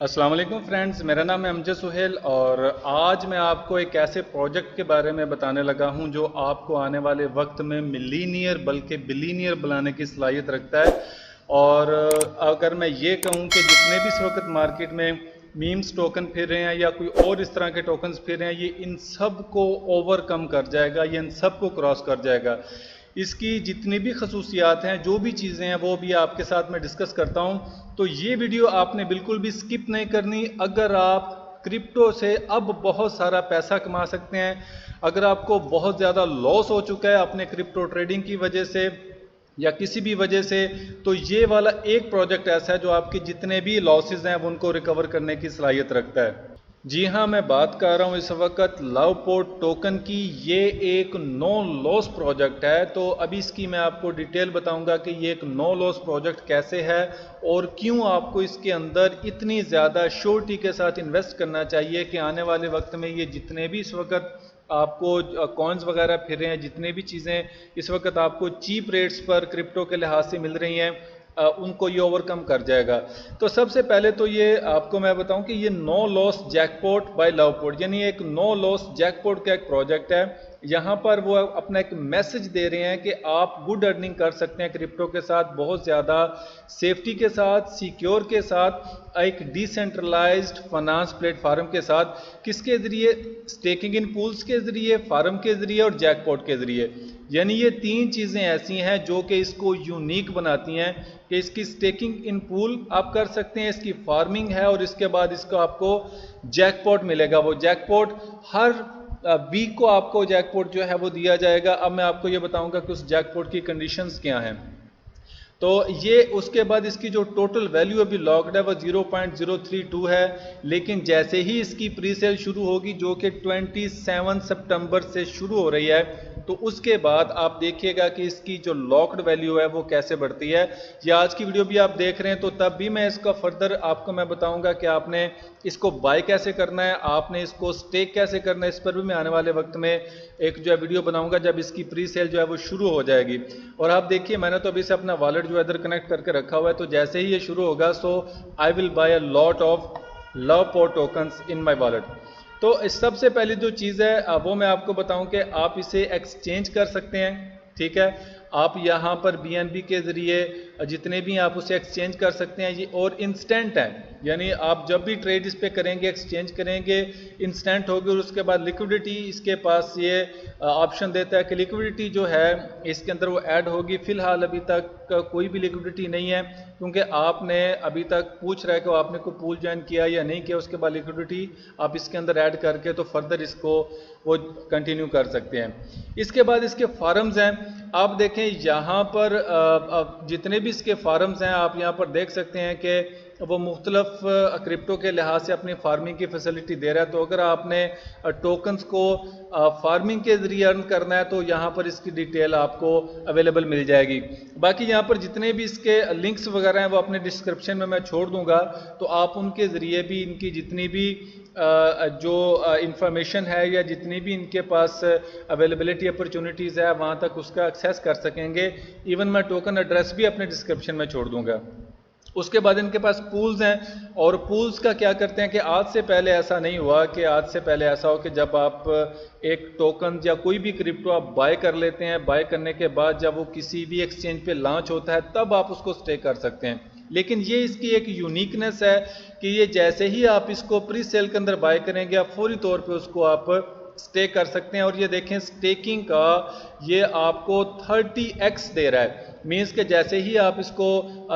अस्सलाम वालेकुम फ्रेंड्स, मेरा नाम है अमजद सुहेल और आज मैं आपको एक ऐसे प्रोजेक्ट के बारे में बताने लगा हूं जो आपको आने वाले वक्त में मिलीनियर बल्कि बिलीनियर बनाने की सलाहियत रखता है। और अगर मैं ये कहूं कि जितने भी इस वक्त मार्केट में मीम्स टोकन फिर रहे हैं या कोई और इस तरह के टोकन्स फिर रहे हैं, ये इन सब को ओवरकम कर जाएगा, ये इन सब को क्रॉस कर जाएगा। इसकी जितनी भी खसूसियात हैं, जो भी चीज़ें हैं, वो भी आपके साथ मैं डिस्कस करता हूं। तो ये वीडियो आपने बिल्कुल भी स्किप नहीं करनी। अगर आप क्रिप्टो से अब बहुत सारा पैसा कमा सकते हैं, अगर आपको बहुत ज़्यादा लॉस हो चुका है अपने क्रिप्टो ट्रेडिंग की वजह से या किसी भी वजह से, तो ये वाला एक प्रोजेक्ट ऐसा है जो आपके जितने भी लॉसेज हैं उनको रिकवर करने की सलाहियत रखता है। जी हाँ, मैं बात कर रहा हूँ इस वक्त लवपोर्ट टोकन की। ये एक नो लॉस प्रोजेक्ट है। तो अभी इसकी मैं आपको डिटेल बताऊंगा कि ये एक नो लॉस प्रोजेक्ट कैसे है और क्यों आपको इसके अंदर इतनी ज़्यादा श्योरिटी के साथ इन्वेस्ट करना चाहिए कि आने वाले वक्त में ये जितने भी इस वक्त आपको कॉइन्स वगैरह फिर रहे हैं, जितने भी चीज़ें इस वक्त आपको चीप रेट्स पर क्रिप्टो के लिहाज से मिल रही हैं, उनको ये ओवरकम कर जाएगा। तो सबसे पहले तो ये आपको मैं बताऊं कि ये नो लॉस जैकपॉट बाय लवपोर्ट, यानी एक नो लॉस जैकपॉट का एक प्रोजेक्ट है। यहाँ पर वो अपना एक मैसेज दे रहे हैं कि आप गुड अर्निंग कर सकते हैं क्रिप्टो के साथ, बहुत ज़्यादा सेफ्टी के साथ, सिक्योर के साथ, एक डिसेंट्रलाइज्ड फाइनेंस प्लेटफॉर्म के साथ। किसके ज़रिए? स्टेकिंग इन पूल्स के ज़रिए, फार्म के ज़रिए और जैकपॉट के ज़रिए। यानी ये तीन चीज़ें ऐसी हैं जो कि इसको यूनिक बनाती हैं कि इसकी स्टेकिंग इन पूल आप कर सकते हैं, इसकी फार्मिंग है और इसके बाद इसको आपको जैकपॉट मिलेगा। वो जैकपॉट हर वीक को आपको जैकपॉट जो है वो दिया जाएगा। अब मैं आपको ये बताऊंगा कि उस जैकपॉट की कंडीशंस क्या हैं। तो ये उसके बाद इसकी जो टोटल वैल्यू अभी लॉक्ड है वो 0.032 है, लेकिन जैसे ही इसकी प्री सेल शुरू होगी जो कि 27 सितंबर से शुरू हो रही है, तो उसके बाद आप देखिएगा कि इसकी जो लॉक्ड वैल्यू है वो कैसे बढ़ती है। ये आज की वीडियो भी आप देख रहे हैं, तो तब भी मैं इसका फर्दर आपको मैं बताऊंगा कि आपने इसको बाय कैसे करना है, आपने इसको स्टेक कैसे करना है। इस पर भी मैं आने वाले वक्त में एक जो है वीडियो बनाऊंगा जब इसकी प्री सेल जो है वो शुरू हो जाएगी। और आप देखिए, मैंने तो अभी से अपना वॉलेट जो है इधर कनेक्ट करके रखा हुआ है, तो जैसे ही ये शुरू होगा so I will buy a lot of Loveport tokens in my wallet. तो इस सबसे पहली जो चीज़ है वो मैं आपको बताऊं कि आप इसे एक्सचेंज कर सकते हैं। ठीक है, आप यहाँ पर BNB के ज़रिए जितने भी आप उसे एक्सचेंज कर सकते हैं, ये और इंस्टेंट है। यानी आप जब भी ट्रेड इस पे करेंगे, एक्सचेंज करेंगे, इंस्टेंट होगी। और उसके बाद लिक्विडिटी इसके पास ये ऑप्शन देता है कि लिक्विडिटी जो है इसके अंदर वो ऐड होगी। फिलहाल अभी तक कोई भी लिक्विडिटी नहीं है, क्योंकि आपने अभी तक पूछ रहा है कि आपने कोई पूल ज्वाइन किया या नहीं किया। उसके बाद लिक्विडिटी आप इसके अंदर ऐड करके तो फर्दर इसको वो कंटिन्यू कर सकते हैं। इसके बाद इसके फार्म्स हैं। आप देखें यहाँ पर जितने भी इसके फार्म्स हैं आप यहाँ पर देख सकते हैं कि वो मुख्तलफ क्रिप्टो के लिहाज से अपनी फार्मिंग की फैसिलिटी दे रहा है। तो अगर आपने टोकन्स को फार्मिंग के ज़रिए अर्न करना है तो यहाँ पर इसकी डिटेल आपको अवेलेबल मिल जाएगी। बाकी यहाँ पर जितने भी इसके लिंक्स वगैरह हैं वो अपने डिस्क्रिप्शन में मैं छोड़ दूंगा, तो आप उनके ज़रिए भी इनकी जितनी भी जो इंफॉर्मेशन है या जितनी भी इनके पास अवेलेबिलिटी अपॉर्चुनिटीज़ है वहाँ तक उसका एक्सेस कर सकेंगे। इवन मैं टोकन एड्रेस भी अपने डिस्क्रिप्शन में छोड़ दूंगा। उसके बाद इनके पास पूल्स हैं, और पूल्स का क्या करते हैं कि आज से पहले ऐसा नहीं हुआ कि आज से पहले ऐसा हो कि जब आप एक टोकन या कोई भी क्रिप्टो आप बाय कर लेते हैं, बाय करने के बाद जब वो किसी भी एक्सचेंज पे लॉन्च होता है तब आप उसको स्टे कर सकते हैं। लेकिन ये इसकी एक यूनिकनेस है कि ये जैसे ही आप इसको प्री सेल के अंदर बाय करेंगे आप फौरी तौर पे उसको आप स्टे कर सकते हैं। और ये देखें, स्टेकिंग का ये आपको 30x दे रहा है। मीन्स के जैसे ही आप इसको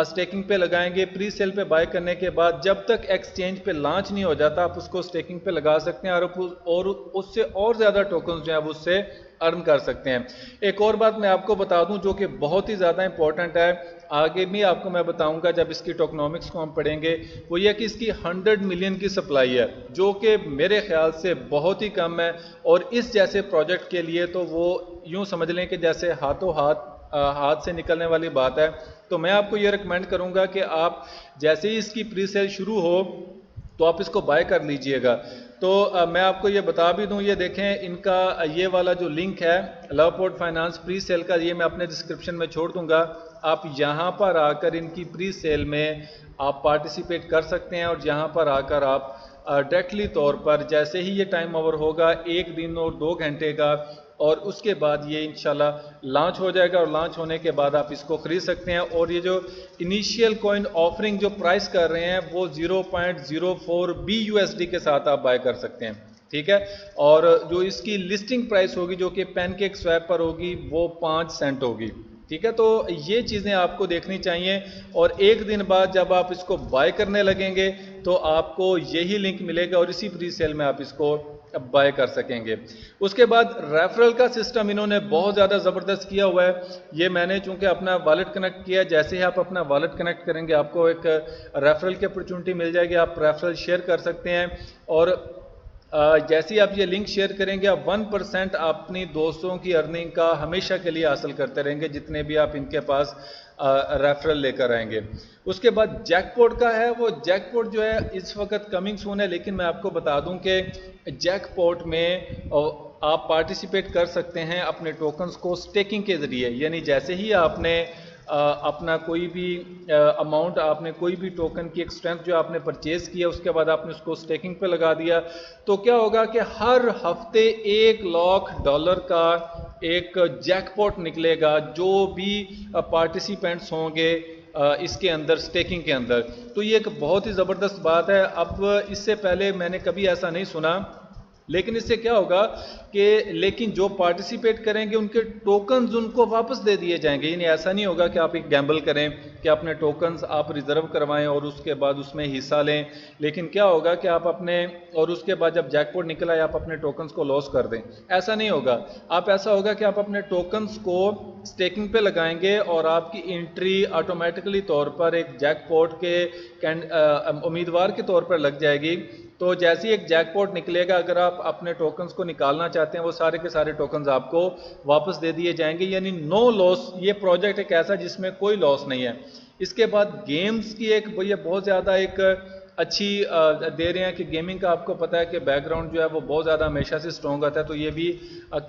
स्टेकिंग पे लगाएंगे, प्री सेल पे बाय करने के बाद जब तक एक्सचेंज पे लॉन्च नहीं हो जाता आप उसको स्टेकिंग पे लगा सकते हैं और उससे और ज़्यादा टोकन्स जो है वो उससे अर्न कर सकते हैं। एक और बात मैं आपको बता दूं जो कि बहुत ही ज़्यादा इंपॉर्टेंट है, आगे भी आपको मैं बताऊंगा जब इसकी टोकनॉमिक्स को हम पढ़ेंगे, वो ये कि इसकी 100 मिलियन की सप्लाई है, जो कि मेरे ख्याल से बहुत ही कम है। और इस जैसे प्रोजेक्ट के लिए तो वो यूं समझ लें कि जैसे हाथों हाथ से निकलने वाली बात है। तो मैं आपको ये रिकमेंड करूंगा कि आप जैसे ही इसकी प्री सेल शुरू हो तो आप इसको बाय कर लीजिएगा। तो मैं आपको ये बता भी दूं, ये देखें इनका ये वाला जो लिंक है लवपोर्ट फाइनेंस प्री सेल का, ये मैं अपने डिस्क्रिप्शन में छोड़ दूंगा। आप यहाँ पर आकर इनकी प्री सेल में आप पार्टिसिपेट कर सकते हैं और यहाँ पर आकर आप डायरेक्टली तौर पर जैसे ही ये टाइम ओवर होगा 1 दिन और 2 घंटे का, और उसके बाद ये इंशाल्लाह लॉन्च हो जाएगा और लॉन्च होने के बाद आप इसको खरीद सकते हैं। और ये जो इनिशियल कॉइन ऑफरिंग जो प्राइस कर रहे हैं वो 0.04 BUSD के साथ आप बाय कर सकते हैं, ठीक है। और जो इसकी लिस्टिंग प्राइस होगी जो कि पैनकेक स्वैप पर होगी वो 5 सेंट होगी, ठीक है। तो ये चीज़ें आपको देखनी चाहिए और 1 दिन बाद जब आप इसको बाय करने लगेंगे तो आपको यही लिंक मिलेगा और इसी प्री सेल में आप इसको बाय कर सकेंगे। उसके बाद रेफरल का सिस्टम इन्होंने बहुत ज़्यादा ज़बरदस्त किया हुआ है। ये मैंने चूंकि अपना वॉलेट कनेक्ट किया, जैसे ही आप अपना वॉलेट कनेक्ट करेंगे आपको एक रेफरल की अपॉर्चुनिटी मिल जाएगी, आप रेफरल शेयर कर सकते हैं। और जैसे ही आप ये लिंक शेयर करेंगे आप 1% अपनी दोस्तों की अर्निंग का हमेशा के लिए हासिल करते रहेंगे जितने भी आप इनके पास रेफरल लेकर आएंगे। उसके बाद जैकपॉट का है, वो जैकपॉट जो है इस वक्त कमिंग सून है, लेकिन मैं आपको बता दूं कि जैकपॉट में आप पार्टिसिपेट कर सकते हैं अपने टोकन्स को स्टेकिंग के ज़रिए। यानी जैसे ही आपने अपना कोई भी अमाउंट, आपने कोई भी टोकन की एक स्ट्रेंथ जो आपने परचेज किया उसके बाद आपने उसको स्टेकिंग पे लगा दिया, तो क्या होगा कि हर हफ्ते $1 लाख का एक जैकपॉट निकलेगा जो भी पार्टिसिपेंट्स होंगे इसके अंदर, स्टेकिंग के अंदर। तो ये एक बहुत ही ज़बरदस्त बात है। अब इससे पहले मैंने कभी ऐसा नहीं सुना, लेकिन इससे क्या होगा कि लेकिन जो पार्टिसिपेट करेंगे उनके टोकन्स उनको वापस दे दिए जाएंगे। यानी ऐसा नहीं होगा कि आप एक गैम्बल करें कि अपने टोकन्स आप रिजर्व करवाएं और उसके बाद उसमें हिस्सा लें, लेकिन क्या होगा कि आप अपने, और उसके बाद जब जैकपॉट निकला है आप अपने टोकन्स को लॉस कर दें। ऐसा नहीं होगा। आप ऐसा होगा कि आप अपने टोकन्स को स्टेकिंग पे लगाएंगे और आपकी एंट्री ऑटोमेटिकली तौर पर एक जैकपॉट के उम्मीदवार के तौर पर लग जाएगी। तो जैसे ही एक जैकपॉट निकलेगा, अगर आप अपने टोकन्स को निकालना चाहते हैं वो सारे के सारे टोकन्स आपको वापस दे दिए जाएंगे। यानी नो लॉस। ये प्रोजेक्ट एक ऐसा जिसमें कोई लॉस नहीं है। इसके बाद गेम्स की एक ये बहुत ज़्यादा एक अच्छी दे रहे हैं कि गेमिंग का आपको पता है कि बैकग्राउंड जो है वो बहुत ज़्यादा हमेशा से स्ट्रॉन्ग आता है, तो ये भी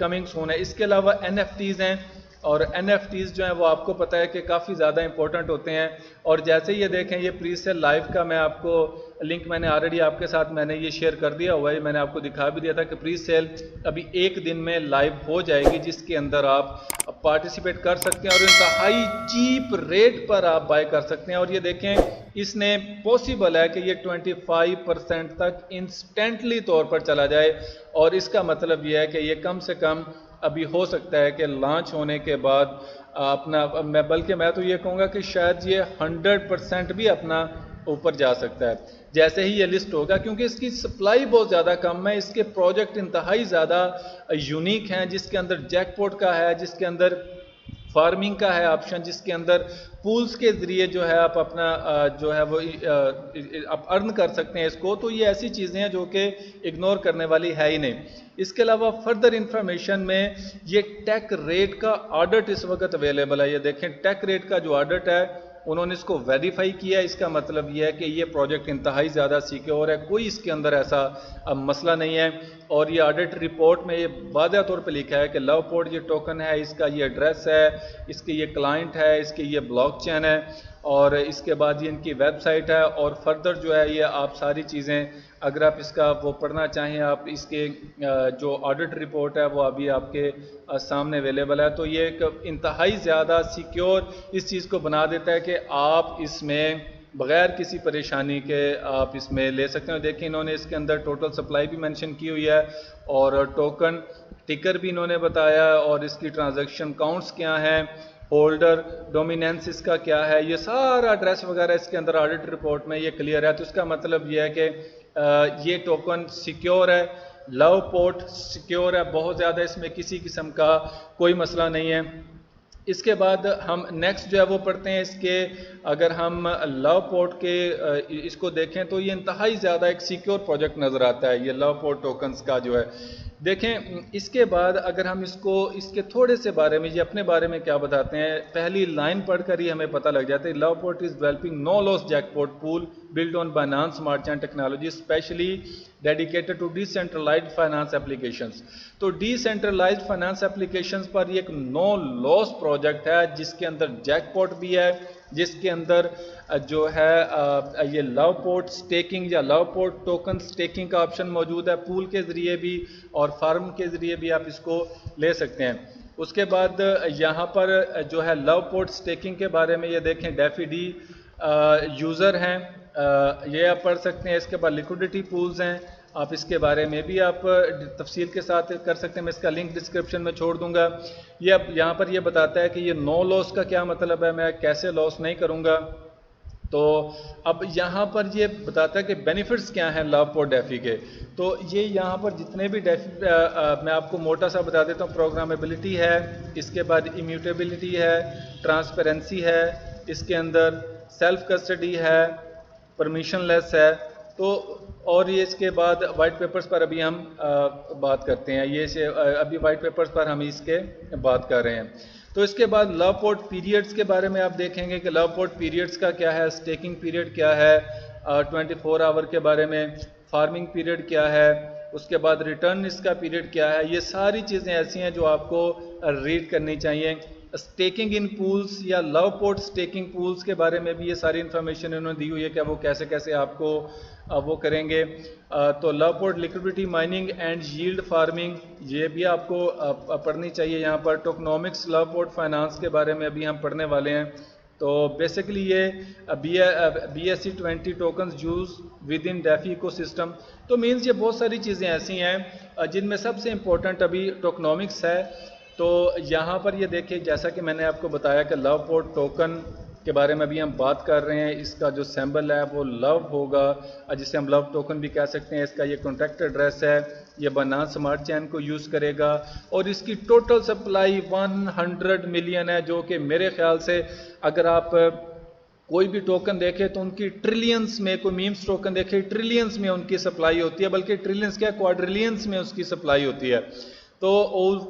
कमिंग सून है। इसके अलावा NFTs हैं, और NFTs जो हैं वो आपको पता है कि काफ़ी ज़्यादा इंपॉर्टेंट होते हैं। और जैसे ये देखें, ये प्री सेल लाइव का मैं आपको लिंक मैंने ऑलरेडी आपके साथ मैंने ये शेयर कर दिया हुआ है, मैंने आपको दिखा भी दिया था कि प्री सेल अभी 1 दिन में लाइव हो जाएगी जिसके अंदर आप पार्टिसिपेट कर सकते हैं और इंतहाई चीप रेट पर आप बाय कर सकते हैं। और ये देखें, इसने पॉसिबल है कि ये 25% तक इंस्टेंटली तौर पर चला जाए, और इसका मतलब ये है कि ये कम से कम अभी हो सकता है कि लॉन्च होने के बाद अपना, बल्कि मैं तो ये कहूँगा कि शायद ये 100% भी अपना ऊपर जा सकता है जैसे ही ये लिस्ट होगा, क्योंकि इसकी सप्लाई बहुत ज़्यादा कम है। इसके प्रोजेक्ट इंतहाई ज़्यादा यूनिक हैं, जिसके अंदर जैकपॉट का है, जिसके अंदर फार्मिंग का है ऑप्शन, जिसके अंदर पूल्स के ज़रिए जो है आप अपना जो है वो आप अर्न कर सकते हैं इसको। तो ये ऐसी चीज़ें हैं जो कि इग्नोर करने वाली है ही नहीं। इसके अलावा फर्दर इंफॉर्मेशन में ये टेक रेट का ऑडिट इस वक्त अवेलेबल है। ये देखें, टेक रेट का जो ऑडिट है उन्होंने इसको वेरीफाई किया। इसका मतलब यह है कि ये प्रोजेक्ट इंतहाई ज़्यादा सिक्योर है, कोई इसके अंदर ऐसा मसला नहीं है। और ये ऑडिट रिपोर्ट में ये वाज़ेह तौर पे लिखा है कि लवपोर्ट ये टोकन है, इसका ये एड्रेस है, इसके ये क्लाइंट है, इसके ये ब्लॉकचेन है, और इसके बाद ये इनकी वेबसाइट है। और फर्दर जो है ये आप सारी चीज़ें अगर आप इसका वो पढ़ना चाहें, आप इसके जो ऑडिट रिपोर्ट है वो अभी आपके सामने अवेलेबल है। तो ये एक इंतहाई ज़्यादा सिक्योर इस चीज़ को बना देता है कि आप इसमें बग़ैर किसी परेशानी के आप इसमें ले सकते हैं। देखिए, इन्होंने इसके अंदर टोटल सप्लाई भी मेंशन की हुई है और टोकन टिकर भी इन्होंने बताया, और इसकी ट्रांजैक्शन काउंट्स क्या हैं, होल्डर डोमिनेंस इसका क्या है, ये सारा एड्रेस वगैरह इसके अंदर ऑडिट रिपोर्ट में ये क्लियर है। तो इसका मतलब ये है कि ये टोकन सिक्योर है, लवपोर्ट सिक्योर है, बहुत ज़्यादा इसमें किसी किस्म का कोई मसला नहीं है। इसके बाद हम नेक्स्ट जो है वो पढ़ते हैं इसके, अगर हम लवपोर्ट के इसको देखें तो ये इंतहाई ज़्यादा एक सिक्योर प्रोजेक्ट नज़र आता है, ये लवपोर्ट टोकन्स का जो है। देखें, इसके बाद अगर हम इसको इसके थोड़े से बारे में, ये अपने बारे में क्या बताते हैं, पहली लाइन पढ़कर ही हमें पता लग जाता है। Loveport is developing no loss jackpot pool built on Binance smart chain technology specially dedicated to decentralised finance applications. तो डिसेंट्रलाइज्ड फाइनेंस एप्लीकेशंस पर ये एक नो लॉस प्रोजेक्ट है जिसके अंदर जैकपॉट भी है जिसके अंदर जो है ये लव पोर्ट स्टेकिंग या लव पोर्ट टोकन स्टेकिंग का ऑप्शन मौजूद है। पूल के ज़रिए भी और फार्म के ज़रिए भी आप इसको ले सकते हैं। उसके बाद यहाँ पर जो है लव पोर्ट स्टेकिंग के बारे में ये देखें, डेफीडी यूज़र हैं, ये आप पढ़ सकते हैं। इसके बाद लिक्विडिटी पूल्स हैं, आप इसके बारे में भी आप तफसील के साथ कर सकते हैं। मैं इसका लिंक डिस्क्रिप्शन में छोड़ दूंगा। ये अब यहाँ पर ये बताता है कि ये नो लॉस का क्या मतलब है, मैं कैसे लॉस नहीं करूँगा। तो अब यहाँ पर ये बताता है कि बेनिफिट्स क्या हैं लव पोर्ट डेफी के। तो ये यहाँ पर जितने भी डेफी मैं आपको मोटा सा बता देता हूँ। प्रोग्रामेबिलिटी है, इसके बाद इम्यूटेबिलिटी है, ट्रांसपेरेंसी है, इसके अंदर सेल्फ कस्टडी है, परमिशन लेस है। तो और ये इसके बाद वाइट पेपर्स पर अभी हम बात करते हैं। ये से अभी वाइट पेपर्स पर हम इसके बात कर रहे हैं। तो इसके बाद लव पोर्ट पीरियड्स के बारे में आप देखेंगे कि लव पोर्ट पीरियड्स का क्या है, स्टेकिंग पीरियड क्या है, 24 आवर के बारे में, फार्मिंग पीरियड क्या है, उसके बाद रिटर्न इसका पीरियड क्या है। ये सारी चीज़ें ऐसी हैं जो आपको रीड करनी चाहिए। स्टेकिंग इन पूल्स या लव पोर्ट स्टेकिंग पूल्स के बारे में भी ये सारी इन्फॉर्मेशन इन्होंने दी हुई है कि वो कैसे कैसे आपको वो करेंगे। तो love port liquidity mining and yield farming ये भी आपको पढ़नी चाहिए। यहाँ पर टोकनॉमिक्स लव पोर्ट फाइनेंस के बारे में अभी हम पढ़ने वाले हैं। तो बेसिकली ये BSC20 tokens use with in DeFi ecosystem. तो मीन्स ये बहुत सारी चीज़ें ऐसी हैं जिनमें सबसे इम्पोर्टेंट अभी टोकनॉमिक्स है। तो यहाँ पर ये देखिए, जैसा कि मैंने आपको बताया कि लव पोर्ट टोकन के बारे में अभी हम बात कर रहे हैं। इसका जो सिंबल है वो लव होगा, जिसे हम लव टोकन भी कह सकते हैं। इसका ये कॉन्टैक्ट एड्रेस है, ये बाइनेंस स्मार्ट चेन को यूज़ करेगा और इसकी टोटल सप्लाई 100 मिलियन है, जो कि मेरे ख्याल से अगर आप कोई भी टोकन देखे तो उनकी ट्रिलियंस में, कोई मीम्स टोकन देखे ट्रिलियंस में उनकी सप्लाई होती है, बल्कि ट्रिलियंस क्या क्वाड्रिलियंस में उसकी सप्लाई होती है। तो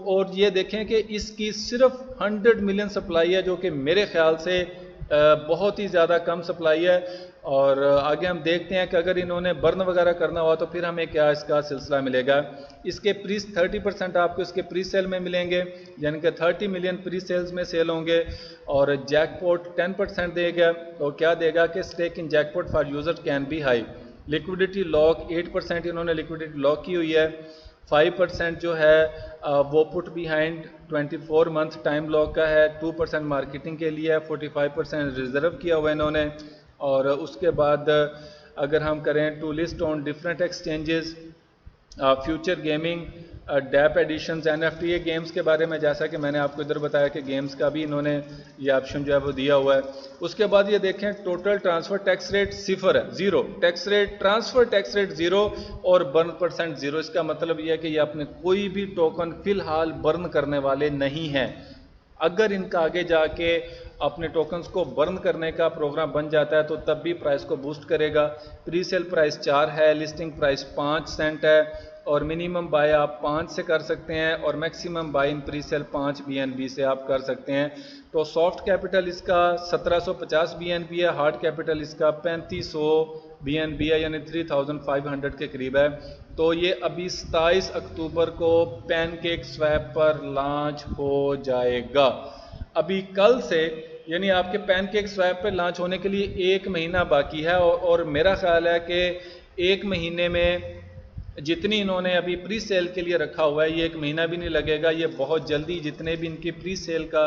और ये देखें कि इसकी सिर्फ 100 मिलियन सप्लाई है, जो कि मेरे ख्याल से बहुत ही ज़्यादा कम सप्लाई है। और आगे हम देखते हैं कि अगर इन्होंने बर्न वगैरह करना हुआ तो फिर हमें क्या इसका सिलसिला मिलेगा। इसके प्री 30% आपको इसके प्री सेल में मिलेंगे, यानी कि 30 मिलियन प्री सेल्स में सेल होंगे। और जैकपॉट 10% देगा। और क्या देगा कि stake in jackpot for user can be high. Liquidity lock 8% इन्होंने लिक्विडिटी लॉक की हुई है। 5% जो है वो put behind 24 month time lock का है। 2% मार्केटिंग के लिए है। 45% रिजर्व किया हुआ है इन्होंने। और उसके बाद अगर हम करें to list on different exchanges, future gaming, dapp additions, NFT games के बारे में, जैसा कि मैंने आपको इधर बताया कि गेम्स का भी इन्होंने ये ऑप्शन जो है वो दिया हुआ है। उसके बाद ये देखें टोटल ट्रांसफर टैक्स रेट 0 है, 0 tax rate, transfer tax rate 0 और बर्न परसेंट 0। इसका मतलब ये है कि ये अपने कोई भी टोकन फिलहाल बर्न करने वाले नहीं हैं। अगर इनका आगे जाके अपने टोकन्स को बर्न करने का प्रोग्राम बन जाता है तो तब भी प्राइस को बूस्ट करेगा। प्री सेल प्राइस 4 है, लिस्टिंग प्राइस 5 सेंट है और मिनिमम बाय आप 5 से कर सकते हैं और मैक्सिमम बाय इन प्री सेल 5 BNB से आप कर सकते हैं। तो सॉफ्ट कैपिटल इसका 1750 BNB है, हार्ड कैपिटल इसका 3500 BNB है, यानी 3500 के करीब है। तो ये अभी 27 अक्टूबर को पैनकेक स्वैप पर लॉन्च हो जाएगा। अभी कल से, यानी आपके पैनकेक स्वैप पर लॉन्च होने के लिए 1 महीना बाकी है। और मेरा ख्याल है कि 1 महीने में जितनी इन्होंने अभी प्री सेल के लिए रखा हुआ है, ये 1 महीना भी नहीं लगेगा। ये बहुत जल्दी जितने भी इनकी प्री सेल का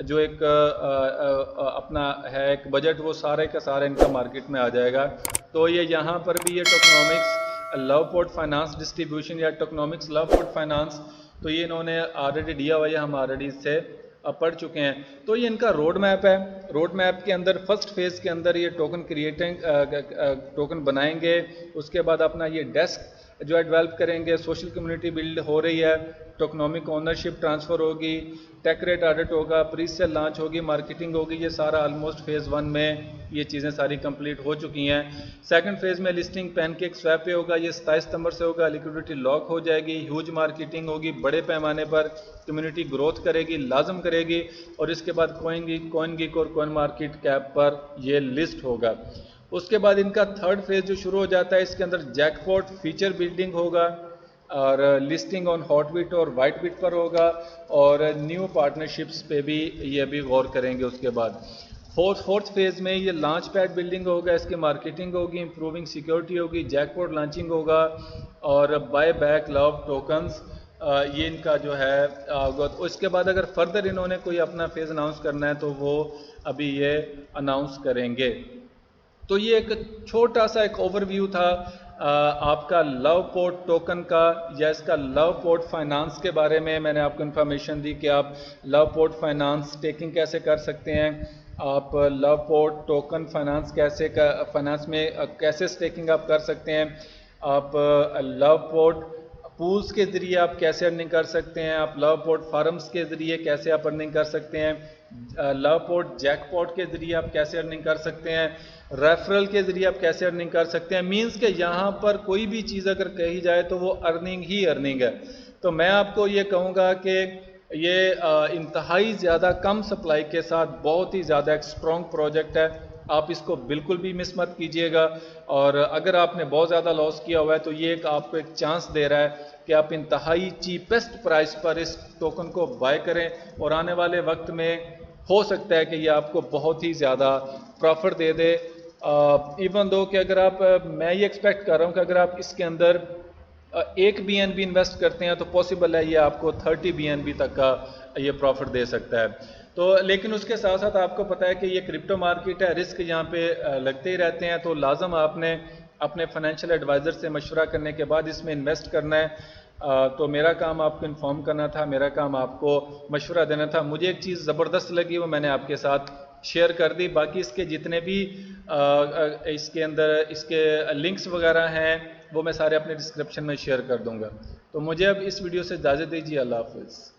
जो एक अपना है एक बजट, वो सारे का सारा इनका मार्केट में आ जाएगा। तो ये यहाँ पर भी ये tokenomics love port finance distribution या टोकनॉमिक्स लव पोर्ट फाइनेंस, तो ये इन्होंने ऑलरेडी दिया हुआ है, हम ऑलरेडी इससे पढ़ चुके हैं। तो ये इनका रोड मैप है। रोड मैप के अंदर फर्स्ट फेज के अंदर ये टोकन क्रिएटिंग टोकन बनाएंगे। उसके बाद अपना ये डेस्क जो है डेवलप करेंगे, सोशल कम्युनिटी बिल्ड हो रही है, टोकनॉमिक ओनरशिप ट्रांसफ़र होगी, टेक रेट ऑडिट होगा, प्री सेल लॉन्च होगी, मार्केटिंग होगी। ये सारा ऑलमोस्ट फेज़ 1 में ये चीज़ें सारी कंप्लीट हो चुकी हैं। सेकंड फेज़ में लिस्टिंग पैनकेक स्वैप पे होगा, ये 27 सितंबर से होगा। लिक्विडिटी लॉक हो जाएगी, ह्यूज मार्केटिंग होगी, बड़े पैमाने पर कम्युनिटी ग्रोथ करेगी, लाजम करेगी। और इसके बाद कॉइन गिक और कॉइन मार्केट कैप पर ये लिस्ट होगा। उसके बाद इनका थर्ड फेज जो शुरू हो जाता है, इसके अंदर जैकपॉट फीचर बिल्डिंग होगा और लिस्टिंग ऑन हॉटबिट और वाइटबिट पर होगा और न्यू पार्टनरशिप्स पे भी ये अभी गौर करेंगे। उसके बाद फोर्थ फेज़ में ये लॉन्च पैड बिल्डिंग होगा, इसकी मार्केटिंग होगी, इंप्रूविंग सिक्योरिटी होगी, जैकपॉट लॉन्चिंग होगा और बाय बैक लव टोकन्स, ये इनका जो है होगा। तो इसके बाद अगर फर्दर इन्होंने कोई अपना फेज़ अनाउंस करना है तो वो अभी ये अनाउंस करेंगे। तो ये एक छोटा सा एक ओवरव्यू था आपका लव पोर्ट टोकन का या इसका लव पोर्ट फाइनेंस के बारे में। मैंने आपको इन्फॉर्मेशन दी कि आप लव पोर्ट फाइनेंस स्टेकिंग कैसे कर सकते हैं, आप लव पोर्ट टोकन फाइनेंस में कैसे स्टेकिंग आप कर सकते हैं, आप लव पोर्ट पूल्स के ज़रिए आप कैसे अर्निंग कर सकते हैं, आप लव पोर्ट फार्म्स के ज़रिए कैसे आप अर्निंग कर सकते हैं, लव पोर्ट जैकपॉट के ज़रिए आप कैसे अर्निंग कर सकते हैं, रेफरल के ज़रिए आप कैसे अर्निंग कर सकते हैं। मींस के यहाँ पर कोई भी चीज़ अगर कही जाए तो वो अर्निंग ही अर्निंग है। तो मैं आपको ये कहूँगा कि ये इंतहाई ज़्यादा कम सप्लाई के साथ बहुत ही ज़्यादा एक स्ट्रॉन्ग प्रोजेक्ट है, आप इसको बिल्कुल भी मिस मत कीजिएगा। और अगर आपने बहुत ज़्यादा लॉस किया हुआ है तो ये आपको एक चांस दे रहा है कि आप इंतहाई चीपेस्ट प्राइस पर इस टोकन को बाय करें और आने वाले वक्त में हो सकता है कि ये आपको बहुत ही ज़्यादा प्रॉफिट दे दे। इवन दो कि अगर आप मैं ये एक्सपेक्ट कर रहा हूँ कि अगर आप इसके अंदर एक BNB इन्वेस्ट करते हैं तो पॉसिबल है ये आपको 30 BNB तक का ये प्रॉफिट दे सकता है। तो लेकिन उसके साथ साथ आपको पता है कि ये क्रिप्टो मार्केट है, रिस्क यहाँ पे लगते ही रहते हैं, तो लाजम आपने अपने फाइनेंशियल एडवाइज़र से मशवरा करने के बाद इसमें इन्वेस्ट करना है। तो मेरा काम आपको इन्फॉर्म करना था, मेरा काम आपको मशवरा देना था। मुझे एक चीज़ ज़बरदस्त लगी वो मैंने आपके साथ शेयर कर दी। बाकी इसके जितने भी इसके अंदर इसके लिंक्स वगैरह हैं वो मैं सारे अपने डिस्क्रिप्शन में शेयर कर दूंगा। तो मुझे अब इस वीडियो से इजाज़त दीजिए। अल्लाह हाफ़िज़।